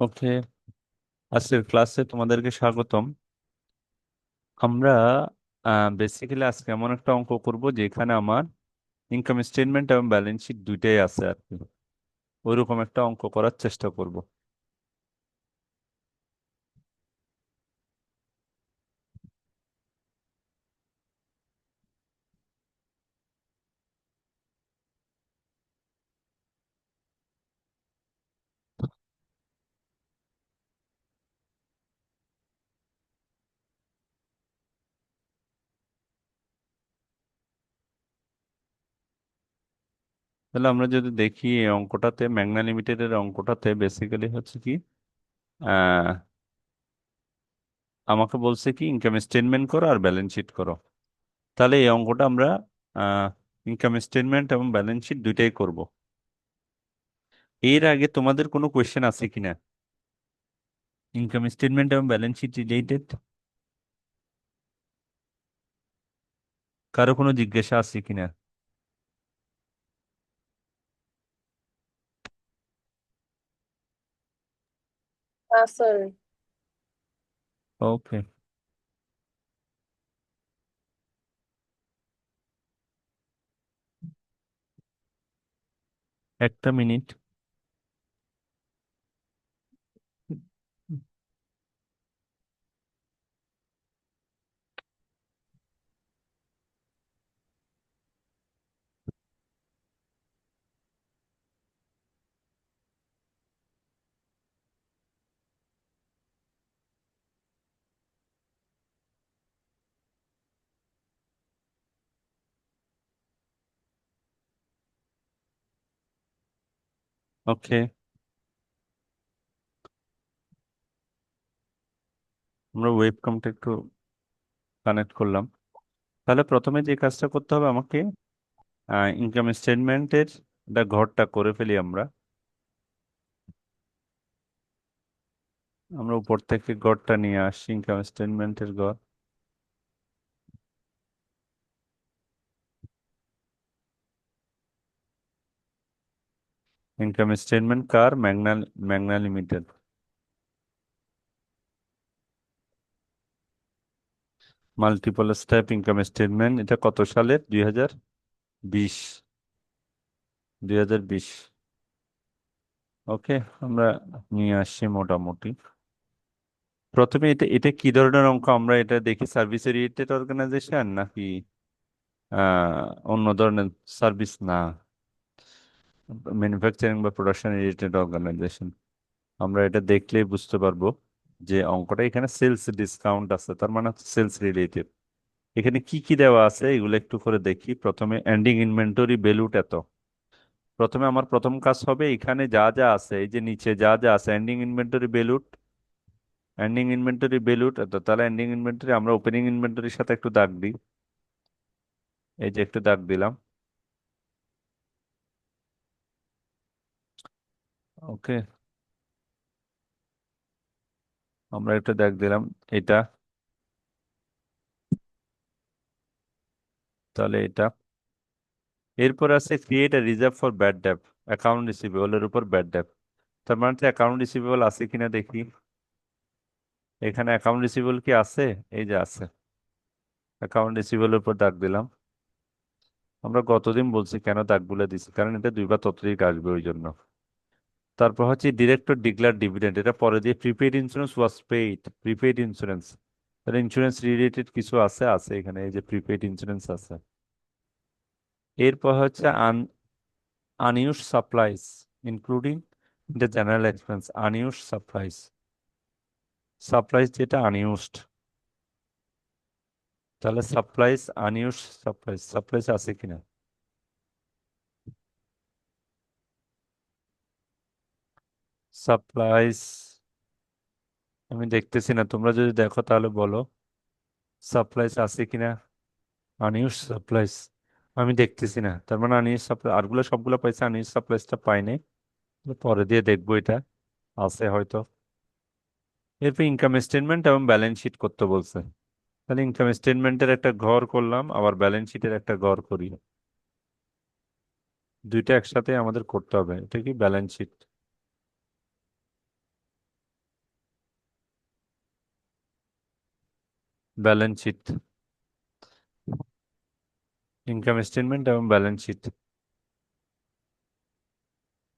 ওকে, আজকের ক্লাসে তোমাদেরকে স্বাগতম। আমরা বেসিক্যালি আজকে এমন একটা অঙ্ক করব যেখানে আমার ইনকাম স্টেটমেন্ট এবং ব্যালেন্স শিট দুইটাই আছে আর কি। ওইরকম একটা অঙ্ক করার চেষ্টা করব। তাহলে আমরা যদি দেখি এই অঙ্কটাতে ম্যাগনা লিমিটেডের অঙ্কটাতে বেসিক্যালি হচ্ছে কি, আহ, আমাকে বলছে কি ইনকাম স্টেটমেন্ট করো আর ব্যালেন্স শিট করো। তাহলে এই অঙ্কটা আমরা ইনকাম স্টেটমেন্ট এবং ব্যালেন্স শিট দুইটাই করব। এর আগে তোমাদের কোনো কোয়েশ্চেন আছে কিনা ইনকাম স্টেটমেন্ট এবং ব্যালেন্স শিট রিলেটেড? কারো কোনো জিজ্ঞাসা আছে কিনা? স্যার। ওকে, একটা মিনিট। ওকে, আমরা ওয়েবক্যামটা একটু কানেক্ট করলাম। তাহলে প্রথমে যে কাজটা করতে হবে আমাকে, ইনকাম স্টেটমেন্টের ঘরটা করে ফেলি আমরা। আমরা উপর থেকে ঘরটা নিয়ে আসছি, ইনকাম স্টেটমেন্টের ঘর। ইনকাম স্টেটমেন্ট কার? Magna, Magna limited. Multiple step income statement, এটা কত সালের? 2020। 2020। ওকে, আমরা নিয়ে আসছি মোটামুটি। প্রথমে এটা এটা কি ধরনের অঙ্ক? আমরা এটা দেখি সার্ভিস রিলেটেড অর্গানাইজেশন নাকি অন্য ধরনের সার্ভিস? না, ম্যানুফ্যাকচারিং বা প্রোডাকশন রিলেটেড অর্গানাইজেশন। আমরা এটা দেখলেই বুঝতে পারবো যে অঙ্কটা এখানে সেলস ডিসকাউন্ট আছে, তার মানে সেলস রিলেটেড। এখানে কি কি দেওয়া আছে এগুলো একটু করে দেখি। প্রথমে এন্ডিং ইনভেন্টরি ভ্যালুট এত। প্রথমে আমার প্রথম কাজ হবে এখানে যা যা আছে, এই যে নিচে যা যা আছে এন্ডিং ইনভেন্টরি ভ্যালুট। এন্ডিং ইনভেন্টরি ভ্যালুট এত, তাহলে এন্ডিং ইনভেন্টরি আমরা ওপেনিং ইনভেন্টরির সাথে একটু দাগ দিই। এই যে একটু দাগ দিলাম। ওকে, আমরা একটু দাগ দিলাম এটা। তাহলে এটা, এরপর আছে create a reserve for bad date, account receivable এর উপর ব্যাড ডেট। তার মানে অ্যাকাউন্ট রিসিভেবল আছে কিনা দেখি। এখানে অ্যাকাউন্ট রিসিভেবল কি আছে? এই যে আছে। অ্যাকাউন্ট রিসিভেবল উপর দাগ দিলাম। আমরা গতদিন বলছি কেন দাগগুলো দিছি, কারণ এটা দুইবার ততোধিক আসবে ওই জন্য। তারপর হচ্ছে ডিরেক্টর ডিক্লেয়ার ডিভিডেন্ড, এটা পরে দিয়ে প্রিপেইড ইন্স্যুরেন্স ওয়াজ পেইড। প্রিপেইড ইন্স্যুরেন্স, তাহলে ইন্স্যুরেন্স রিলেটেড কিছু আছে আছে এখানে, এই যে প্রিপেইড ইন্স্যুরেন্স আছে। এরপর হচ্ছে unused supplies, including the general expense, unused supplies, supplies যেটা unused। তাহলে সাপ্লাইজ, আনইউজড সাপ্লাইজ, সাপ্লাইজ আছে কিনা। সাপ্লাইজ আমি দেখতেছি না, তোমরা যদি দেখো তাহলে বলো সাপ্লাইজ আছে কিনা। আনইউজড সাপ্লাইজ আমি দেখতেছি না, তার মানে আনইউজড সাপ্লাই আরগুলো সবগুলো পাইছে, আনইউজড সাপ্লাইজটা পাইনি। পরে দিয়ে দেখবো এটা আছে হয়তো। এরপর ইনকাম স্টেটমেন্ট এবং ব্যালেন্স শিট করতে বলছে। তাহলে ইনকাম স্টেটমেন্টের একটা ঘর করলাম, আবার ব্যালেন্স শিটের একটা ঘর করি। দুইটা একসাথে আমাদের করতে হবে। এটা কি balance sheet? Balance sheet, income statement এবং ব্যালেন্স শিট।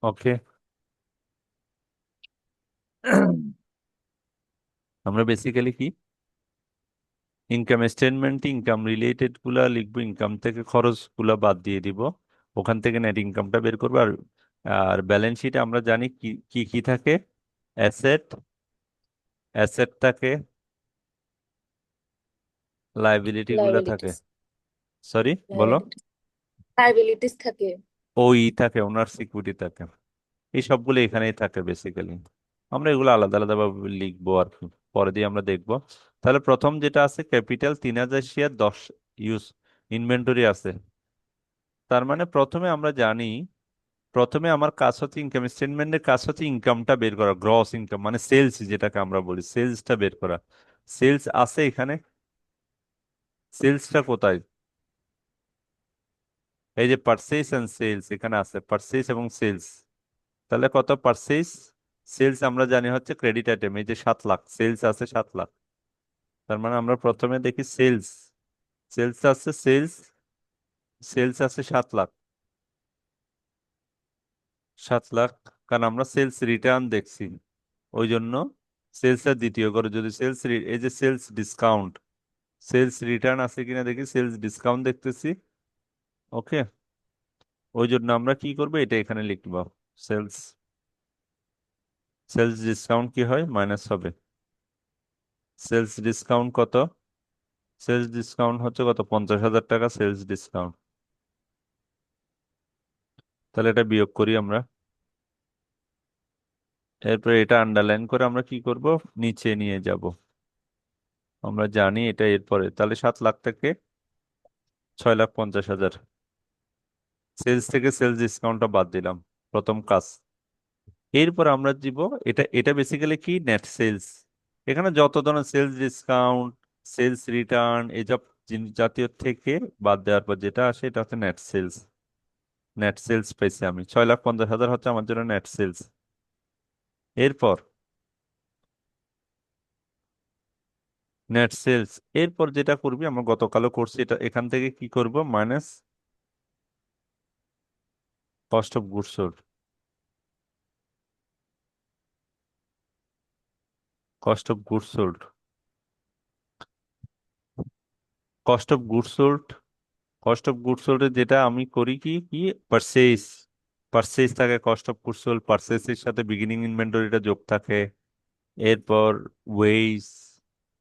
ওকে। আমরা বেসিক্যালি কি ইনকাম স্টেটমেন্ট, ইনকাম রিলেটেড গুলা লিখবো, ইনকাম থেকে খরচ গুলা বাদ দিয়ে দিব, ওখান থেকে নেট ইনকামটা বের করবো। আর আর ব্যালেন্স শিটে আমরা জানি কি কি কি থাকে। অ্যাসেট, অ্যাসেট থাকে, লাইবিলিটি গুলা থাকে। লায়াবিলিটিস। সরি, বলো। লায়াবিলিটিস লায়াবিলিটিস থাকে। ওই থাকে, ওনার সিকিউরিটি থাকে। এই সবগুলো এখানেই থাকে বেসিক্যালি। আমরা এগুলো আলাদা আলাদা ভাবে লিখবো আর কি, পরে দিয়ে আমরা দেখবো। তাহলে প্রথম যেটা আছে ক্যাপিটাল 3000 শেয়ার 10 ইউজ ইনভেন্টরি আছে। তার মানে প্রথমে আমরা জানি, প্রথমে আমার কাজ হচ্ছে ইনকাম স্টেটমেন্টের কাজ হচ্ছে ইনকামটা বের করা, গ্রস ইনকাম মানে সেলস যেটাকে আমরা বলি, সেলসটা বের করা। সেলস আছে এখানে, সেলসটা কোথায়? এই যে পারচেস এন্ড সেলস এখানে আছে, পারচেস এবং সেলস। তাহলে কত পারচেস, সেলস আমরা জানি হচ্ছে ক্রেডিট আইটেম, এই যে 7 লাখ সেলস আছে 7 লাখ। তার মানে আমরা প্রথমে দেখি সেলস, সেলস আছে সেলস, সেলস আছে 7 লাখ, 7 লাখ। কারণ আমরা সেলস রিটার্ন দেখছি, ওই জন্য সেলসের দ্বিতীয় করে যদি সেলস, এই যে সেলস ডিসকাউন্ট, সেলস রিটার্ন আছে কিনা দেখি, সেলস ডিসকাউন্ট দেখতেছি। ওকে, ওই জন্য আমরা কি করবো, এটা এখানে লিখবো। সেলস, সেলস ডিসকাউন্ট কি হয়, মাইনাস হবে। সেলস ডিসকাউন্ট কত, সেলস ডিসকাউন্ট হচ্ছে কত, 50,000 টাকা সেলস ডিসকাউন্ট। তাহলে এটা বিয়োগ করি আমরা। এরপরে এটা আন্ডারলাইন করে আমরা কি করব, নিচে নিয়ে যাব। আমরা জানি এটা এরপরে, তাহলে 7 লাখ থেকে 6,50,000, সেলস থেকে সেলস ডিসকাউন্টটা বাদ দিলাম, প্রথম কাজ। এরপর আমরা দিব, এটা এটা বেসিক্যালি কি, নেট সেলস। এখানে যত ধরনের সেলস ডিসকাউন্ট, সেলস রিটার্ন, এইসব জিনিস জাতীয় থেকে বাদ দেওয়ার পর যেটা আসে এটা হচ্ছে নেট সেলস। নেট সেলস পেয়েছি আমি, 6,50,000 হচ্ছে আমার জন্য নেট সেলস। এরপর নেট সেলস, এরপর যেটা করবি, আমরা গতকালও করছি এটা, এখান থেকে কি করব, minus cost of goods sold, cost of goods sold, cost of goods sold, cost of goods sold যেটা আমি করি কি কি, পারচেস, পারচেস থাকে কস্ট অফ গুডস সোল্ড, পারচেসের সাথে বিগিনিং ইনভেন্টরিটা যোগ থাকে। এরপর ওয়েজ,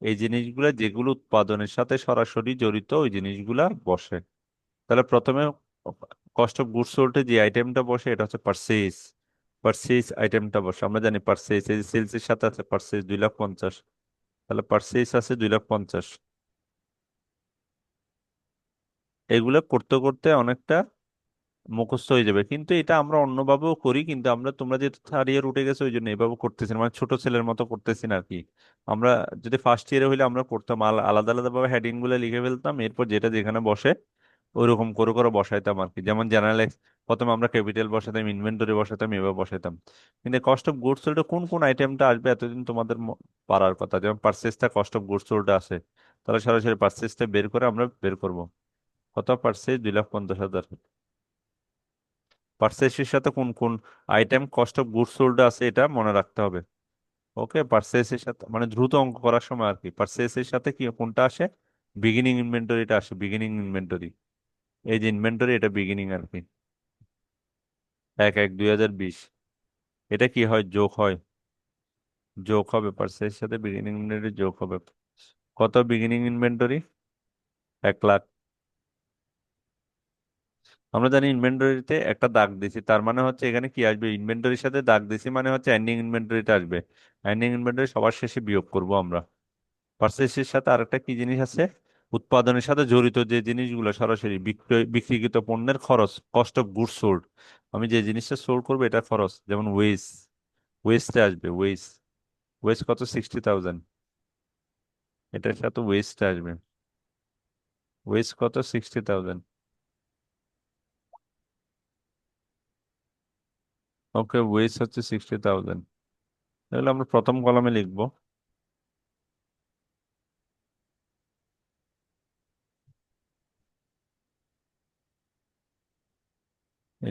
এই জিনিসগুলা যেগুলো উৎপাদনের সাথে সরাসরি জড়িত ওই জিনিসগুলা বসে। তাহলে প্রথমে কস্ট অফ গুডস সোল্ডে যে আইটেমটা বসে এটা হচ্ছে পারচেস, পারচেস আইটেমটা বসে। আমরা জানি পারচেস, এই সেলস এর সাথে আছে পারচেস 2,50,000, তাহলে পারচেস আছে 2,50,000। এগুলো করতে করতে অনেকটা মুখস্থ হয়ে যাবে, কিন্তু এটা আমরা অন্যভাবেও করি, কিন্তু আমরা, তোমরা যে থার্ড ইয়ার উঠে গেছো ওই জন্য এভাবে করতেছি না, মানে ছোট ছেলের মতো করতেছি না আর কি। আমরা যদি ফার্স্ট ইয়ারে হইলে আমরা করতাম আলাদা আলাদা ভাবে হেডিং গুলো লিখে ফেলতাম, এরপর যেটা যেখানে বসে ওইরকম করে করে বসাইতাম আর কি। যেমন জেনারেল, প্রথমে আমরা ক্যাপিটাল বসাতাম, ইনভেন্টরি বসাতাম, এভাবে বসাইতাম। কিন্তু কস্ট অফ গুডস সোল্ড কোন কোন আইটেমটা আসবে এতদিন তোমাদের পারার কথা, যেমন পার্সেসটা কস্ট অফ গুডস সোল্ড আসে, তাহলে সরাসরি পার্সেসটা বের করে আমরা বের করব। কত পার্সেস, 2,50,000। পার্সেসের সাথে কোন কোন item cost of goods sold আছে এটা মনে রাখতে হবে। ওকে, পার্সেসের সাথে মানে দ্রুত অঙ্ক করার সময় আর কি, পার্সেসের সাথে কি কোনটা আসে, বিগিনিং ইনভেন্টরিটা আসে, বিগিনিং ইনভেন্টরি। এই যে ইনভেন্টরি এটা বিগিনিং আর কি, 1/1/2020। এটা কি হয়, যোগ হয়, যোগ হবে, পার্সেসের সাথে বিগিনিং ইনভেন্টরি যোগ হবে। কত বিগিনিং ইনভেন্টরি, 1 লাখ। আমরা জানি ইনভেন্টরিতে একটা দাগ দিছি, তার মানে হচ্ছে এখানে কি আসবে, ইনভেন্টরির সাথে দাগ দিছি মানে হচ্ছে এন্ডিং ইনভেন্টরিটা আসবে। এন্ডিং ইনভেন্টরি সবার শেষে বিয়োগ করব আমরা। পার্চেসের সাথে আরেকটা কি জিনিস আছে, উৎপাদনের সাথে জড়িত যে জিনিসগুলো সরাসরি বিক্রিকৃত পণ্যের খরচ, কস্ট অফ গুডস সোল্ড। আমি যে জিনিসটা সোল্ড করবো এটা খরচ, যেমন ওয়েজ, ওয়েস্টে আসবে ওয়েজ, ওয়েজ কত, 60,000, এটার সাথে ওয়েস্টে আসবে, ওয়েজ কত, 60,000। ওকে, ওয়েজ হচ্ছে 60,000। তাহলে আমরা প্রথম কলামে লিখবো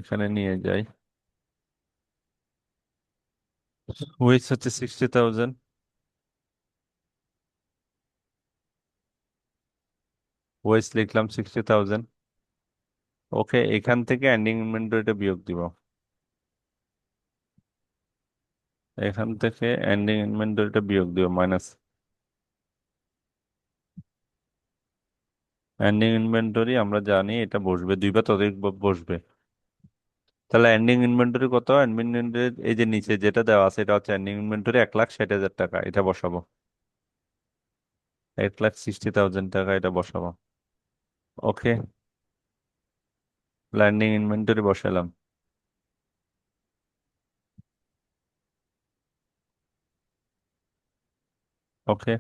এখানে নিয়ে যাই। ওয়েজ হচ্ছে 60,000। ওয়েজ লিখলাম 60,000। ওকে, এখান থেকে এন্ডিং ইনভেন্টরিটা বিয়োগ দিব। এখান থেকে এন্ডিং ইনভেন্টরিটা বিয়োগ দিব, মাইনাস। এন্ডিং ইনভেন্টরি আমরা জানি এটা বসবে, দুই বা ততোধিক বসবে। তাহলে এন্ডিং ইনভেন্টরি কত? এন্ডিং ইনভেন্টরি এই যে নিচে যেটা দেওয়া আছে এটা হচ্ছে এন্ডিং ইনভেন্টরি 1,60,000 টাকা, এটা বসাবো। 1,60,000 টাকা এটা বসাবো। ওকে, ল্যান্ডিং ইনভেন্টরি বসালাম। ওকে,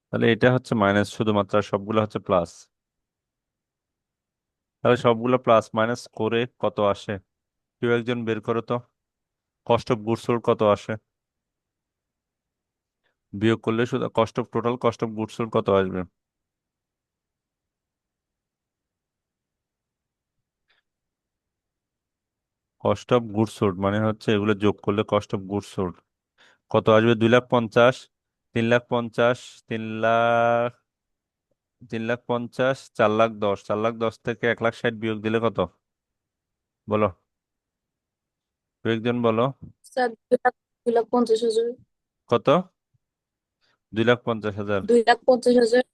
তাহলে এটা হচ্ছে মাইনাস শুধুমাত্র, আর সবগুলো হচ্ছে প্লাস। তাহলে সবগুলো প্লাস মাইনাস করে কত আসে? কেউ একজন বের করো তো। কস্ট অফ গুডস সোল্ড কত আসে? বিয়োগ করলে শুধু cost of, total cost of goods sold কত আসবে? কস্ট অফ গুডস সোল্ড মানে হচ্ছে এগুলো যোগ করলে কস্ট অফ গুডস সোল্ড কত আসবে? 2,50,000, 3,50,000, 3 লাখ, 3,50,000, 4,10,000, 4,10,000 থেকে 1,60,000 বিয়োগ দিলে কত? বলো, কেউ একজন বলো। স্যার 2,50,000। কত? 2,50,000। 2,50,000।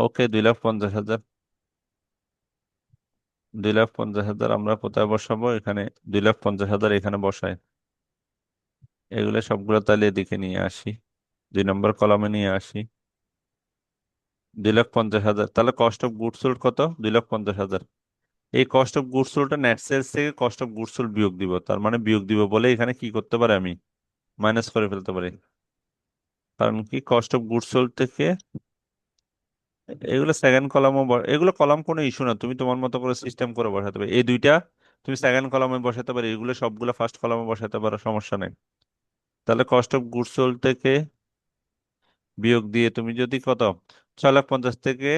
ওকে, 2,50,000। 2,50,000 আমরা কোথায় বসাবো? এখানে। 2,50,000 এখানে বসাই। এগুলো সবগুলো তাহলে এদিকে নিয়ে আসি, 2 নম্বর কলামে নিয়ে আসি। 2,50,000, তাহলে কস্ট অফ গুডস সোল্ড কত? 2,50,000। এই কস্ট অফ গুডস সোল্ডটা নেট সেলস থেকে কস্ট অফ গুডস সোল্ড বিয়োগ দিব, তার মানে বিয়োগ দিব বলে এখানে কি করতে পারে আমি মাইনাস করে ফেলতে পারি। কারণ কি, কস্ট অফ গুডস সোল্ড থেকে এগুলো সেকেন্ড কলামও, এগুলো কলাম কোনো ইস্যু না, তুমি তোমার মতো করে সিস্টেম করে বসাতে পারো। এই দুইটা তুমি সেকেন্ড কলামে বসাতে পারো, এগুলো সবগুলো ফার্স্ট কলামে বসাতে পারো, সমস্যা নেই। তাহলে কস্ট অফ গুডস সোল্ড থেকে বিয়োগ দিয়ে তুমি যদি কত, 6,50,000 থেকে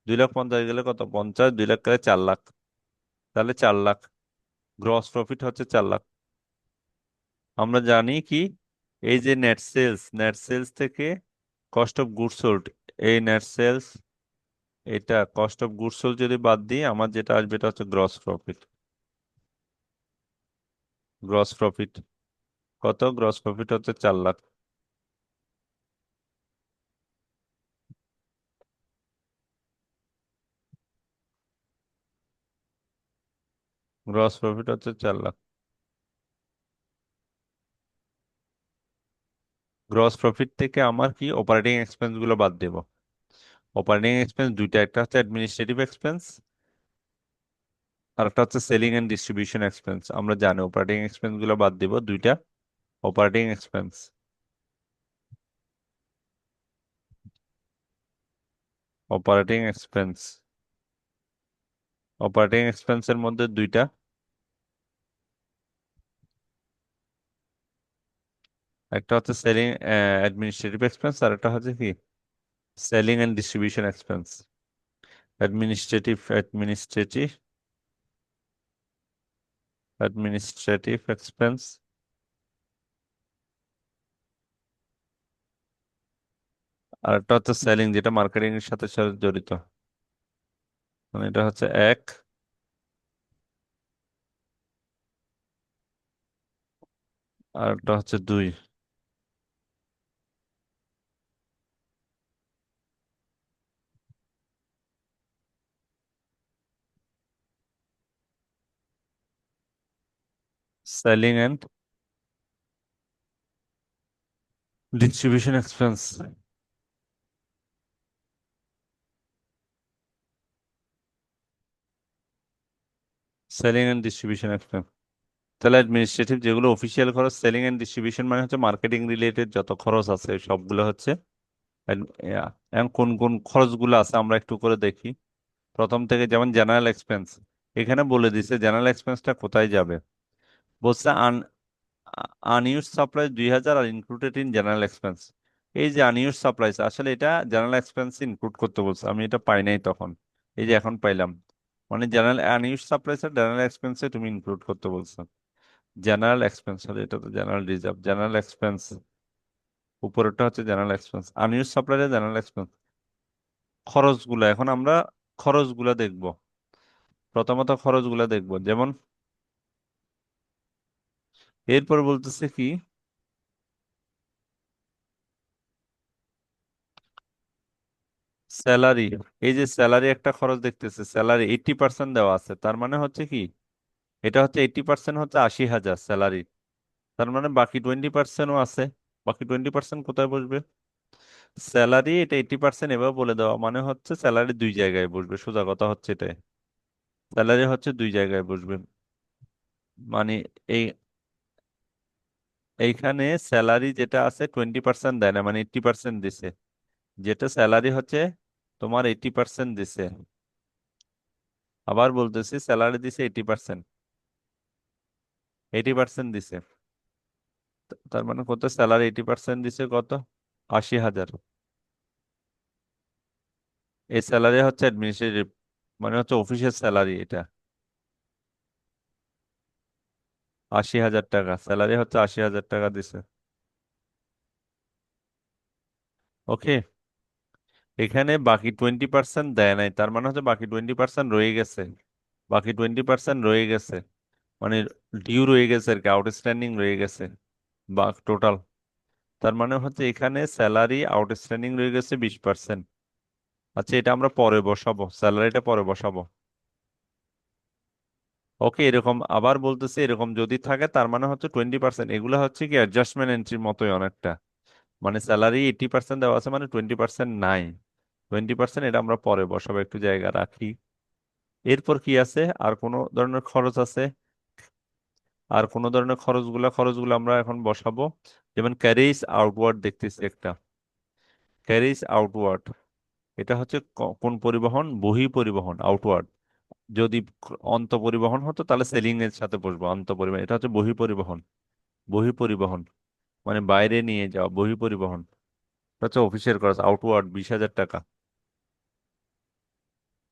2,50,000 গেলে কত? 50, 2 লাখ গেলে 4 লাখ। তাহলে 4 লাখ, গ্রস প্রফিট হচ্ছে 4 লাখ। আমরা জানি কি, এই যে নেট সেলস, নেট সেলস থেকে কস্ট অফ গুডস সোল্ড, এই নেট সেলস, এটা কস্ট অফ গুডস সোল্ড যদি বাদ দিই আমার যেটা আসবে এটা হচ্ছে গ্রস প্রফিট। গ্রস প্রফিট কত? গ্রস প্রফিট হচ্ছে 4 লাখ। গ্রস প্রফিট হচ্ছে 4 লাখ। গ্রস প্রফিট থেকে আমার কি অপারেটিং এক্সপেন্স গুলো বাদ দেব। অপারেটিং এক্সপেন্স দুইটা, একটা হচ্ছে অ্যাডমিনিস্ট্রেটিভ এক্সপেন্স, আর একটা হচ্ছে সেলিং এন্ড ডিস্ট্রিবিউশন এক্সপেন্স। আমরা জানি অপারেটিং এক্সপেন্স গুলো বাদ দিব, দুইটা operating expense. Operating expense, operating এক্সপেন্সের মধ্যে দুইটা, একটা হচ্ছে সেলিং অ্যাডমিনিস্ট্রেটিভ এক্সপেন্স, আর একটা হচ্ছে কি selling and distribution expense. Administrative administrative expense, আর একটা হচ্ছে সেলিং, যেটা মার্কেটিং এর সাথে সাথে জড়িত। মানে এটা হচ্ছে এক, আর একটা হচ্ছে দুই। Selling and distribution expense. Selling and distribution expense. তাহলে অ্যাডমিনিস্ট্রেটিভ যেগুলো অফিসিয়াল খরচ, সেলিং এন্ড ডিস্ট্রিবিউশন মানে হচ্ছে মার্কেটিং রিলেটেড যত খরচ আছে সবগুলো হচ্ছে এখন কোন কোন খরচগুলো আছে আমরা একটু করে দেখি। প্রথম থেকে যেমন জেনারেল এক্সপেন্স, এখানে বলে দিছে জেনারেল এক্সপেন্সটা কোথায় যাবে। বলছে আনইউজ সাপ্লাই 2,000 আর ইনক্লুডেড ইন জেনারেল এক্সপেন্স। এই যে আনইউজ সাপ্লাইস, আসলে এটা জেনারেল এক্সপেন্স ইনক্লুড করতে বলছে, আমি এটা পাই নাই তখন, এই যে এখন পাইলাম। মানে জেনারেল আনইউজ সাপ্লাইস আর জেনারেল এক্সপেন্সে তুমি ইনক্লুড করতে বলছো। জেনারেল এক্সপেন্স হলে এটা তো জেনারেল রিজার্ভ, জেনারেল এক্সপেন্স উপরেরটা হচ্ছে general expense, আনইউজ supply general expense. খরচগুলো এখন আমরা খরচগুলো দেখব। প্রথমত খরচগুলো দেখব, যেমন এরপর বলতেছে কি, স্যালারি। এই যে স্যালারি একটা খরচ দেখতেছে, স্যালারি 80% দেওয়া আছে, তার মানে হচ্ছে কি, এটা হচ্ছে 80% হচ্ছে 80,000 স্যালারি। তার মানে বাকি 20%ও আছে। বাকি 20% কোথায় বসবে? স্যালারি, এটা 80% এভাবে বলে দেওয়া মানে হচ্ছে স্যালারি দুই জায়গায় বসবে, সোজা কথা হচ্ছে এটাই। স্যালারি হচ্ছে দুই জায়গায় বসবে। মানে এই এইখানে স্যালারি যেটা আছে 20% দেয় না, মানে 80% দিছে। যেটা স্যালারি হচ্ছে তোমার 80% দিছে। আবার বলতেছি, স্যালারি দিছে 80%, 80% দিছে। তার মানে কত, স্যালারি 80% দিছে কত, 80,000। এই স্যালারি হচ্ছে অ্যাডমিনিস্ট্রেটিভ, মানে হচ্ছে অফিসের স্যালারি এটা। 80,000 টাকা স্যালারি হচ্ছে, 80,000 টাকা দিছে। ওকে। এখানে বাকি 20% দেয় নাই, তার মানে হচ্ছে বাকি 20% রয়ে গেছে। বাকি 20% রয়ে গেছে, মানে ডিউ রয়ে গেছে আর কি, আউটস্ট্যান্ডিং রয়ে গেছে বা টোটাল। তার মানে হচ্ছে এখানে স্যালারি আউটস্ট্যান্ডিং রয়ে গেছে 20%। আচ্ছা, এটা আমরা পরে বসাবো, স্যালারিটা পরে বসাবো। ওকে, এরকম আবার বলতেছে, এরকম যদি থাকে তার মানে হচ্ছে 20%, এগুলো হচ্ছে কি অ্যাডজাস্টমেন্ট এন্ট্রির মতোই অনেকটা। মানে স্যালারি 80% দেওয়া আছে, মানে 20% নাই। 20% এটা আমরা পরে বসাবো, একটু জায়গা রাখি। এরপর কি আছে, আর কোনো ধরনের খরচ আছে? আর কোনো ধরনের খরচগুলো আমরা এখন বসাবো। যেমন ক্যারিজ আউটওয়ার্ড দেখতেছি একটা, ক্যারিজ আউটওয়ার্ড। এটা হচ্ছে কোন পরিবহন? বহি পরিবহন, আউটওয়ার্ড। যদি অন্ত পরিবহন হতো তাহলে সেলিং এর সাথে বসবো, অন্ত পরিবহন। এটা হচ্ছে বহি পরিবহন। বহি পরিবহন মানে বাইরে নিয়ে যাওয়া, বহি পরিবহন। এটা হচ্ছে অফিসের খরচ, আউটওয়ার্ড 20,000 টাকা।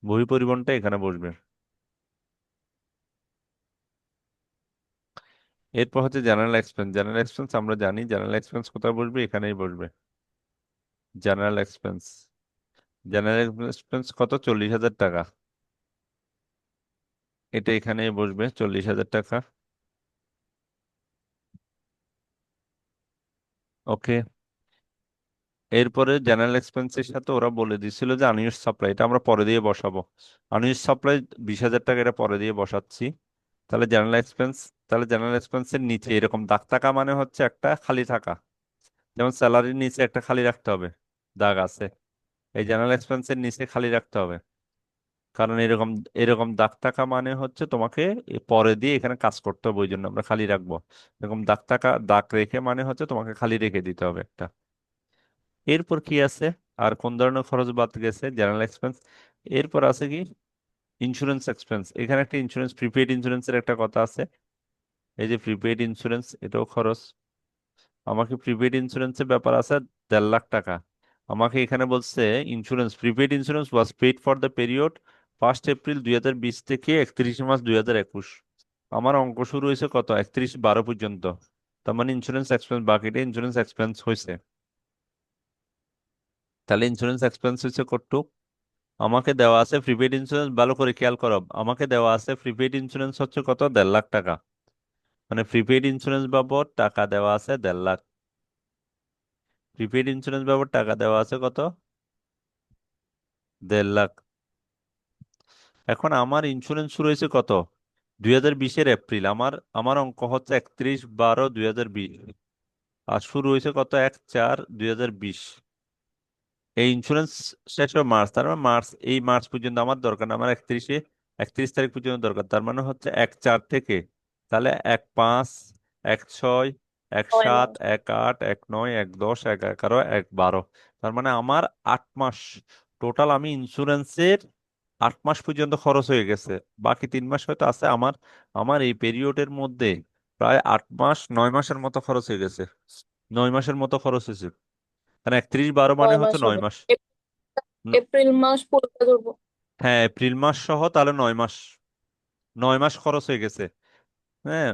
বহি পরিবহনটা এখানে বসবে। এরপর হচ্ছে জেনারেল এক্সপেন্স। জেনারেল এক্সপেন্স আমরা জানি, জেনারেল এক্সপেন্স কোথায় বসবে? এখানেই বসবে, জেনারেল এক্সপেন্স। জেনারেল এক্সপেন্স কত? 40,000 টাকা। এটা এখানেই বসবে, 40,000 টাকা। ওকে। এরপরে জেনারেল এক্সপেন্সের সাথে ওরা বলে দিছিল যে আনইউজ সাপ্লাই, এটা আমরা পরে দিয়ে বসাবো। আনইউজ সাপ্লাই 20,000 টাকা, এটা পরে দিয়ে বসাচ্ছি। তাহলে জেনারেল এক্সপেন্স, তাহলে জেনারেল এক্সপেন্সের নিচে এরকম দাগ থাকা মানে হচ্ছে একটা খালি থাকা। যেমন স্যালারির নিচে একটা খালি রাখতে হবে, দাগ আছে। এই জেনারেল এক্সপেন্সের নিচে খালি রাখতে হবে, কারণ এরকম এরকম দাগ থাকা মানে হচ্ছে তোমাকে পরে দিয়ে এখানে কাজ করতে হবে, ওই জন্য আমরা খালি রাখবো। এরকম দাগ থাকা, দাগ রেখে মানে হচ্ছে তোমাকে খালি রেখে দিতে হবে একটা। এরপর কি আছে, আর কোন ধরনের খরচ বাদ গেছে? General expense. এরপর আছে কি, ইন্স্যুরেন্স এক্সপেন্স। এখানে একটা ইন্স্যুরেন্স, প্রিপেইড ইন্স্যুরেন্সের একটা কথা আছে। এই যে প্রিপেইড ইন্স্যুরেন্স, এটাও খরচ। আমাকে প্রিপেইড ইন্স্যুরেন্সের ব্যাপার আছে 1.5 লাখ টাকা। আমাকে এখানে বলছে insurance, prepaid insurance was paid for the period 1 April 2020 থেকে 31 মার্চ 2021। আমার অঙ্ক শুরু হয়েছে কত, 31/12 পর্যন্ত। তার মানে ইন্স্যুরেন্স এক্সপেন্স, বাকিটা ইন্স্যুরেন্স এক্সপেন্স হয়েছে। তাহলে ইন্স্যুরেন্স এক্সপেন্স হয়েছে কতটুক? আমাকে দেওয়া আছে প্রিপেইড ইন্স্যুরেন্স, ভালো করে খেয়াল করো, আমাকে দেওয়া আছে প্রিপেইড ইন্স্যুরেন্স হচ্ছে কত, 1.5 লাখ টাকা। মানে প্রিপেইড ইন্স্যুরেন্স বাবদ টাকা দেওয়া আছে 1.5 লাখ। প্রিপেইড ইন্স্যুরেন্স বাবদ টাকা দেওয়া আছে কত, 1.5 লাখ। এখন আমার ইন্স্যুরেন্স শুরু হয়েছে কত, 2020-এর এপ্রিল। আমার আমার অঙ্ক হচ্ছে 31/12/2020। আর শুরু হয়েছে কত, 1/4/2020। এই ইন্স্যুরেন্স শেষ হবে মার্চ, তার মানে মার্চ, এই মার্চ পর্যন্ত আমার দরকার না, আমার 31 তারিখ পর্যন্ত দরকার। তার মানে হচ্ছে 1/4 থেকে, তাহলে 1/5, 1/6, এক ছয় সাত মাস 1/8, 1/9, 1/10, 1/11, 1/12। তার মানে আমার 8 মাস টোটাল, আমি ইন্স্যুরেন্সের 8 মাস পর্যন্ত খরচ হয়ে গেছে। বাকি 3 মাস হয়তো আছে আমার। আমার এই পিরিয়ডের মধ্যে প্রায় 8 মাস, 9 মাসের মতো খরচ হয়ে গেছে। 9 মাসের মতো খরচ হয়েছে, কারণ 31/12 মানে 6 মাস হচ্ছে নয় হবে। মাস এপ্রিল মাস পুরোটা ধরবো। হ্যাঁ, এপ্রিল মাস সহ তাহলে 9 মাস, 9 মাস খরচ হয়ে গেছে। হ্যাঁ,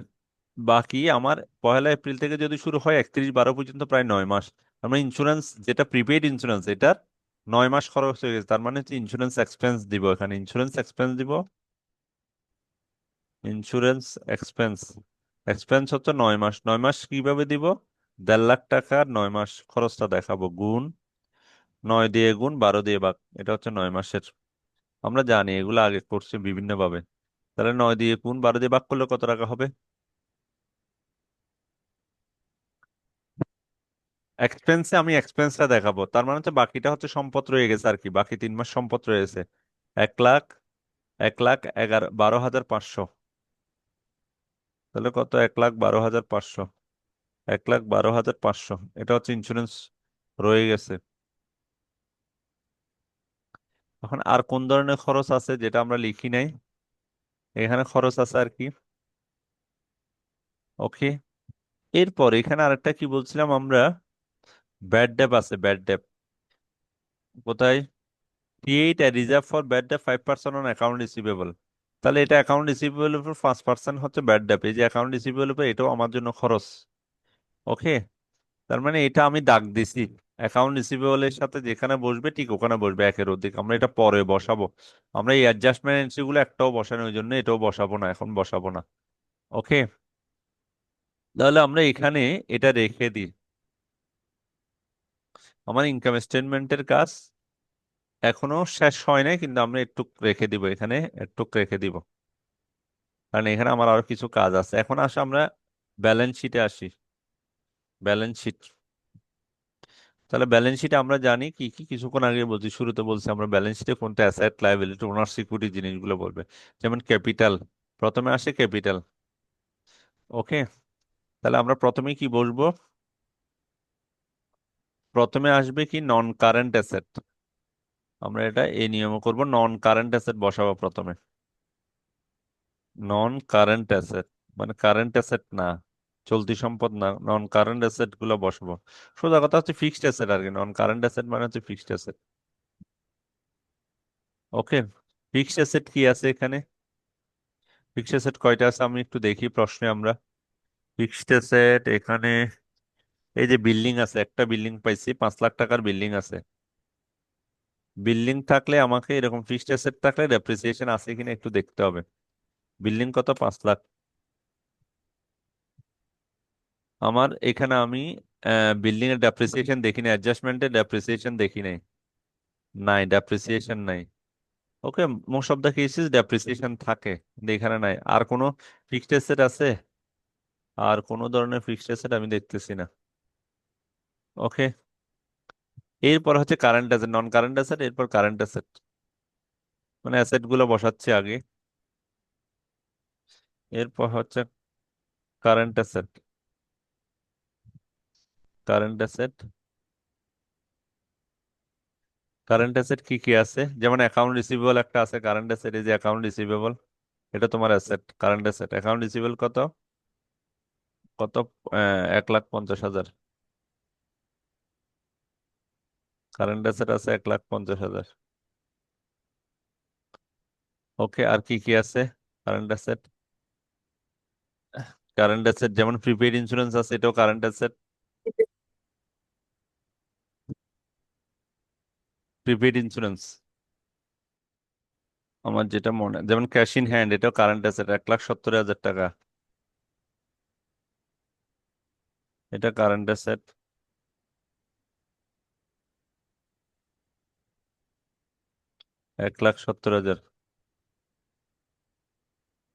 বাকি আমার 1 এপ্রিল থেকে যদি শুরু হয় 31/12 পর্যন্ত প্রায় 9 মাস। আমরা ইন্স্যুরেন্স, যেটা প্রিপেইড ইন্স্যুরেন্স, এটার 9 মাস খরচ হয়ে গেছে, তার মানে হচ্ছে ইন্স্যুরেন্স এক্সপেন্স দিব, এখানে ইন্স্যুরেন্স এক্সপেন্স দিব। ইন্স্যুরেন্স এক্সপেন্স, এক্সপেন্স হচ্ছে 9 মাস। 9 মাস কিভাবে দিব? 1.5 লাখ টাকার 9 মাস খরচটা দেখাবো, গুণ 9 দিয়ে গুণ 12 দিয়ে ভাগ, এটা হচ্ছে 9 মাসের। আমরা জানি এগুলো আগে করছি বিভিন্ন ভাবে। তাহলে 9 দিয়ে গুণ 12 দিয়ে ভাগ করলে কত টাকা হবে? এক্সপেন্সে আমি এক্সপেন্সটা দেখাবো, তার মানে হচ্ছে বাকিটা হচ্ছে সম্পদ রয়ে গেছে আর কি, বাকি 3 মাস সম্পদ রয়েছে। 1 লাখ, 1,11,12,500। তাহলে কত? 1,12,500, 1,12,500, এটা হচ্ছে ইন্স্যুরেন্স রয়ে গেছে। এখন আর কোন ধরনের খরচ আছে যেটা আমরা লিখি নাই? এখানে খরচ আছে আর কি। ওকে, এরপর এখানে আরেকটা কি বলছিলাম আমরা, ব্যাড ডেপ আছে, ব্যাড ডেপ কোথায়? Create a reserve for bad debt 5% on account receivable. তাহলে এটা অ্যাকাউন্ট রিসিভেবল উপর 5% হচ্ছে ব্যাড ডেপ, এই যে অ্যাকাউন্ট রিসিভেবল উপর, এটাও আমার জন্য খরচ। ওকে, তার মানে এটা আমি দাগ দিছি, অ্যাকাউন্ট রিসিভেবলের সাথে যেখানে বসবে ঠিক ওখানে বসবে, একের অধিক। আমরা এটা পরে বসাবো, আমরা এই অ্যাডজাস্টমেন্ট এন্ট্রি গুলো একটাও বসানো, ওই জন্য এটাও বসাবো না, এখন বসাবো না। ওকে, তাহলে আমরা এখানে এটা রেখে দিই। আমার ইনকাম স্টেটমেন্টের কাজ এখনো শেষ হয় নাই, কিন্তু আমরা একটু রেখে দিব এখানে, একটু রেখে দিব, কারণ এখানে আমার আরো কিছু কাজ আছে। এখন আসে আমরা ব্যালেন্স শিটে আসি। ব্যালেন্স শিট, তাহলে ব্যালেন্স শিটে আমরা জানি কি কি, কিছুক্ষণ আগে বলছি, শুরুতে বলছি আমরা ব্যালেন্স শিটে কোনটা অ্যাসেট, লায়াবিলিটি, ওনার সিকিউরিটি জিনিসগুলো বলবে। যেমন ক্যাপিটাল, প্রথমে আসে ক্যাপিটাল। ওকে, তাহলে আমরা প্রথমে কি বসবো? প্রথমে আসবে কি, নন কারেন্ট অ্যাসেট। আমরা এটা এই নিয়মে করব, নন কারেন্ট অ্যাসেট বসাবো প্রথমে। নন কারেন্ট অ্যাসেট মানে কারেন্ট অ্যাসেট না, চলতি সম্পদ না, নন কারেন্ট অ্যাসেট গুলো বসবো। সোজা কথা হচ্ছে ফিক্সড অ্যাসেট আর কি, নন কারেন্ট অ্যাসেট মানে হচ্ছে ফিক্সড অ্যাসেট। ওকে, ফিক্সড অ্যাসেট কি আছে এখানে? ফিক্সড অ্যাসেট কয়টা আছে আমি একটু দেখি প্রশ্নে আমরা। ফিক্সড অ্যাসেট এখানে, এই যে বিল্ডিং আছে, একটা বিল্ডিং পাইছি, 5 লাখ টাকার বিল্ডিং আছে। বিল্ডিং থাকলে আমাকে এরকম ফিক্সড অ্যাসেট থাকলে ডেপ্রিসিয়েশন আছে কিনা একটু দেখতে হবে। বিল্ডিং কত? 5 লাখ। আমার এখানে আমি বিল্ডিং এর ডেপ্রিসিয়েশন দেখিনি, অ্যাডজাস্টমেন্টের ডেপ্রিসিয়েশন দেখি নাই, নাই ডেপ্রিসিয়েশন নাই। Okay, most of the cases depreciation থাকে, কিন্তু এখানে নাই। আর কোনো ফিক্সড অ্যাসেট আছে? আর কোনো ধরনের ফিক্সড অ্যাসেট আমি দেখতেছি না। ওকে, এরপর হচ্ছে কারেন্ট অ্যাসেট, নন কারেন্ট অ্যাসেট, এরপর কারেন্ট অ্যাসেট, মানে অ্যাসেট গুলো বসাচ্ছে আগে। এরপর হচ্ছে current asset. Current asset, current asset কি কি আছে? যেমন অ্যাকাউন্ট রিসিভেবল একটা আছে কারেন্ট অ্যাসেট, এই যে অ্যাকাউন্ট রিসিভেবল, এটা তোমার asset, current asset. Account receivable কত? কত? 1,50,000। কারেন্ট অ্যাসেট আছে 1,50,000। ওকে, আর কি কি আছে কারেন্ট অ্যাসেট? কারেন্ট অ্যাসেট যেমন প্রিপেইড ইন্স্যুরেন্স আছে, এটাও কারেন্ট অ্যাসেট। প্রিপেইড ইন্স্যুরেন্স আমার যেটা মনে, যেমন ক্যাশ ইন হ্যান্ড, এটাও কারেন্ট অ্যাসেট, 1,70,000 টাকা, এটা কারেন্ট অ্যাসেট। 1,70,000।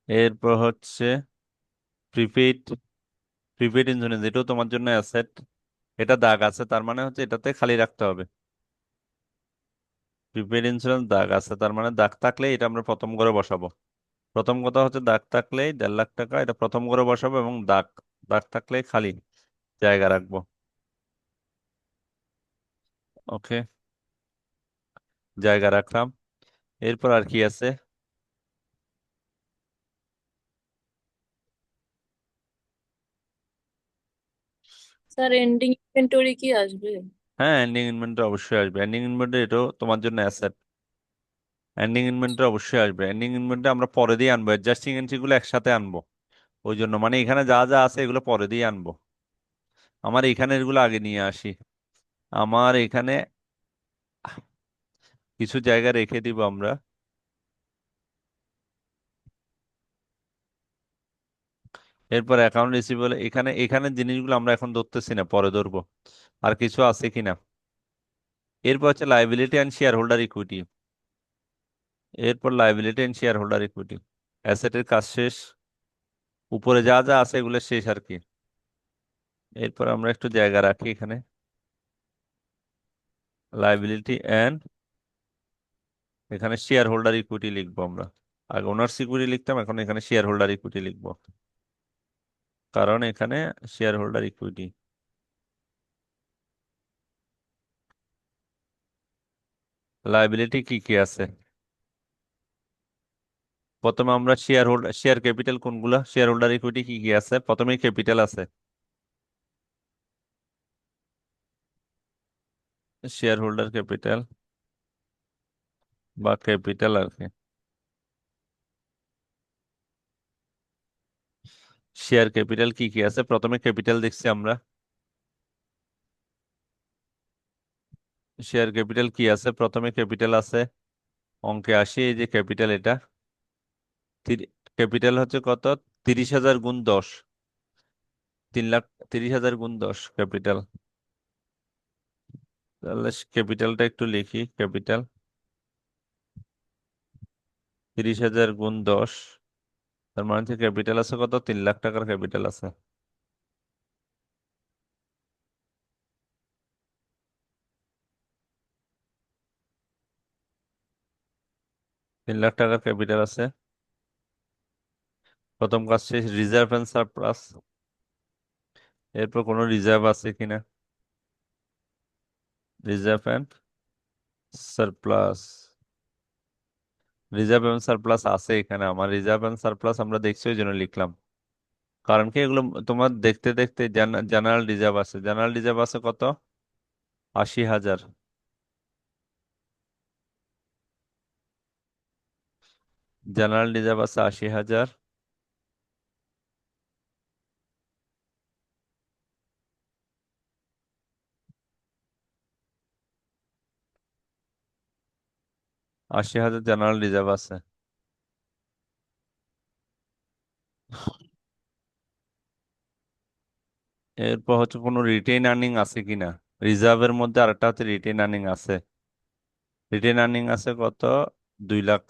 এরপর হচ্ছে প্রিপেইড, প্রিপেইড ইন্স্যুরেন্স, এটাও তোমার জন্য অ্যাসেট। এটা দাগ আছে, তার মানে হচ্ছে এটাতে খালি রাখতে হবে। প্রিপেইড ইন্স্যুরেন্স দাগ আছে, তার মানে দাগ থাকলে এটা আমরা প্রথম করে বসাবো। প্রথম কথা হচ্ছে দাগ থাকলেই 1,50,000 টাকা, এটা প্রথম করে বসাবো, এবং দাগ, দাগ থাকলেই খালি জায়গা রাখবো। ওকে, জায়গা রাখলাম। এরপর আর কি আছে? স্যার এন্ডিং ইনভেন্টরি কি আসবে? হ্যাঁ, এন্ডিং ইনভেন্টরি অবশ্যই আসবে, এন্ডিং ইনভেন্টরি এটাও তোমার জন্য অ্যাসেট। এন্ডিং ইনভেন্টরি অবশ্যই আসবে, এন্ডিং ইনভেন্টরি আমরা পরে দিয়ে আনবো, অ্যাডজাস্টিং এন্ট্রি গুলো একসাথে আনবো। ওই জন্য মানে এখানে যা যা আছে এগুলো পরে দিয়ে আনবো। আমার এখানে এগুলো আগে নিয়ে আসি। আমার এখানে কিছু জায়গা রেখে দিব আমরা। এরপর অ্যাকাউন্ট রিসিভেবল, এখানে এখানে জিনিসগুলো আমরা এখন ধরতেছি না, পরে ধরবো। আর কিছু আছে কিনা। এরপর হচ্ছে liability and shareholder equity. এরপর liability and shareholder equity, অ্যাসেটের কাজ শেষ। উপরে যা যা আছে এগুলো শেষ আর কি। এরপর আমরা একটু জায়গা রাখি এখানে, লাইবিলিটি অ্যান্ড, এখানে শেয়ার হোল্ডার ইকুইটি লিখবো আমরা। আগে ওনার্স ইকুইটি লিখতাম, এখন এখানে শেয়ার হোল্ডার ইকুইটি লিখবো, কারণ এখানে শেয়ার হোল্ডার ইকুইটি। লাইবিলিটি কি কি আছে, প্রথমে আমরা শেয়ার হোল্ডার, শেয়ার ক্যাপিটাল কোনগুলা, শেয়ার হোল্ডার ইকুইটি কি কি আছে, প্রথমে ক্যাপিটাল আছে, শেয়ার হোল্ডার ক্যাপিটাল বা ক্যাপিটাল আর কি। শেয়ার ক্যাপিটাল কি কি আছে, প্রথমে ক্যাপিটাল দেখছি আমরা। শেয়ার ক্যাপিটাল কি আছে, প্রথমে ক্যাপিটাল আছে, অঙ্কে আসি, এই যে ক্যাপিটাল এটা। ক্যাপিটাল হচ্ছে কত, 30,000 গুণ 10, 3 লাখ, 30,000 গুণ 10 ক্যাপিটাল। তাহলে ক্যাপিটালটা একটু লিখি, ক্যাপিটাল 30,000 গুণ 10, তার মানে হচ্ছে ক্যাপিটাল আছে কত, 3 লাখ টাকার ক্যাপিটাল আছে। 3 লাখ টাকার ক্যাপিটাল আছে। প্রথম কাজ শেষ, রিজার্ভ এন্ড সারপ্লাস। এরপর কোনো রিজার্ভ আছে কিনা, reserve and surplus. Reserve and surplus আছে এখানে, আমার রিজার্ভ এন্ড সারপ্লাস আমরা দেখছি ওই জন্য লিখলাম। কারণ কি এগুলো তোমার দেখতে দেখতে, জেনারেল রিজার্ভ আছে, জেনারেল রিজার্ভ আছে কত, 80,000। জেনারেল রিজার্ভ আছে 80,000। 80,000 জেনারেল রিজার্ভ আছে। এরপর হচ্ছে কোনো রিটেইন আর্নিং আছে কিনা, রিজার্ভের মধ্যে আরেকটা হচ্ছে রিটেইন আর্নিং আছে। রিটেইন আর্নিং আছে কত, 2 লাখ।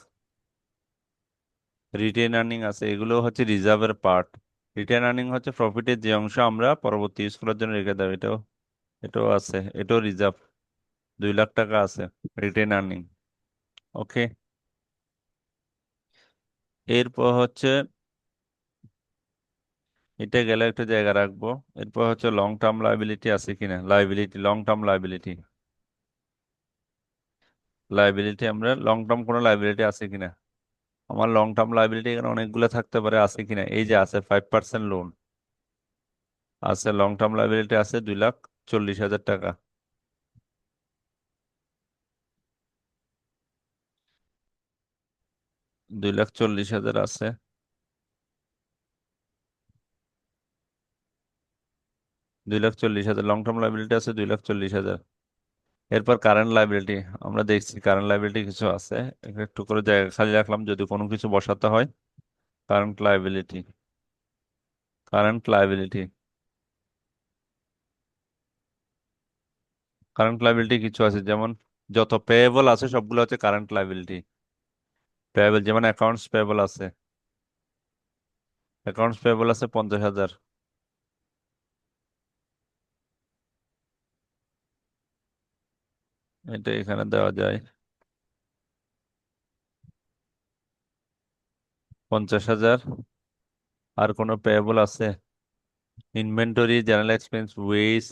রিটেইন আর্নিং আছে, এগুলো হচ্ছে রিজার্ভের পার্ট। রিটেইন আর্নিং হচ্ছে প্রফিটের যে অংশ আমরা পরবর্তী ইউজ করার জন্য রেখে দেবো, এটাও, এটাও আছে, এটাও রিজার্ভ। 2 লাখ টাকা আছে রিটেইন আর্নিং। ওকে। এরপর হচ্ছে, এটা গেলে একটা জায়গা রাখবো। এরপর হচ্ছে লং টার্ম লাইবিলিটি আছে কিনা, liability, long term liability. Liability আমরা লং টার্ম কোনো লাইবিলিটি আছে কিনা, আমার লং টার্ম লাইবিলিটি এখানে অনেকগুলো থাকতে পারে, আছে কিনা, এই যে আছে 5% লোন আছে, লং টার্ম লাইবিলিটি আছে 2,40,000 টাকা। 2,40,000 আছে। 2,40,000 লং টার্ম লাইবিলিটি আছে, 2,40,000। এরপর কারেন্ট লাইবিলিটি, আমরা দেখছি কারেন্ট লাইবিলিটি কিছু আছে, একটু করে জায়গা খালি রাখলাম যদি কোনো কিছু বসাতে হয়। Current liability, current liability, current liability কিছু আছে, যেমন যত পেয়েবল আছে সবগুলো হচ্ছে কারেন্ট লাইবিলিটি। পেয়েবল যেমন অ্যাকাউন্টস পেয়েবল আছে, অ্যাকাউন্টস পেয়েবল আছে 50,000। এটা এখানে দেওয়া যায়, 50,000। আর কোনো পেয়েবল আছে, inventory, general expense, wage,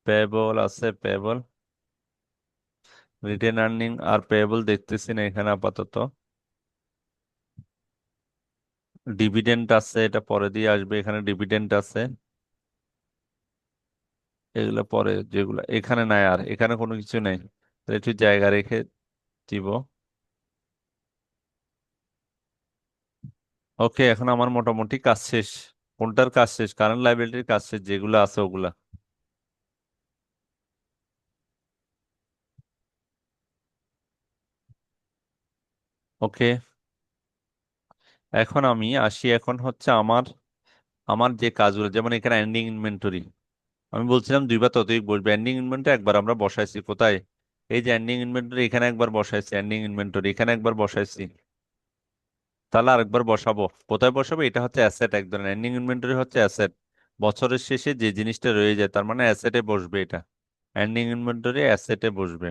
payable আছে, পেয়েবল, রিটেন আর্নিং আর পেয়েবল দেখতেছি না এখানে আপাতত। ডিভিডেন্ড আছে, এটা পরে দিয়ে আসবে, এখানে ডিভিডেন্ড আছে, এগুলো পরে, যেগুলো এখানে নাই, আর এখানে কোনো কিছু নেই, তো একটু জায়গা রেখে দিব। ওকে, এখন আমার মোটামুটি কাজ শেষ। কোনটার কাজ শেষ? কারেন্ট লাইবিলিটির কাজ শেষ, যেগুলো আছে ওগুলা। ওকে, এখন আমি আসি, এখন হচ্ছে আমার আমার যে কাজগুলো, যেমন এখানে এন্ডিং ইনভেন্টরি। আমি বলছিলাম দুইবার ততোই বসবে। এন্ডিং ইনভেন্টরি একবার আমরা বসাইছি কোথায়? এই যে এন্ডিং ইনভেন্টরি, এখানে একবার বসাইছি। এন্ডিং ইনভেন্টরি এখানে একবার বসাইছি। তাহলে আরেকবার বসাবো। কোথায় বসাবো? এটা হচ্ছে অ্যাসেট, এক ধরনের এন্ডিং ইনভেন্টরি হচ্ছে অ্যাসেট। বছরের শেষে যে জিনিসটা রয়ে যায়, তার মানে অ্যাসেটে বসবে এটা। এন্ডিং ইনভেন্টরি অ্যাসেটে বসবে।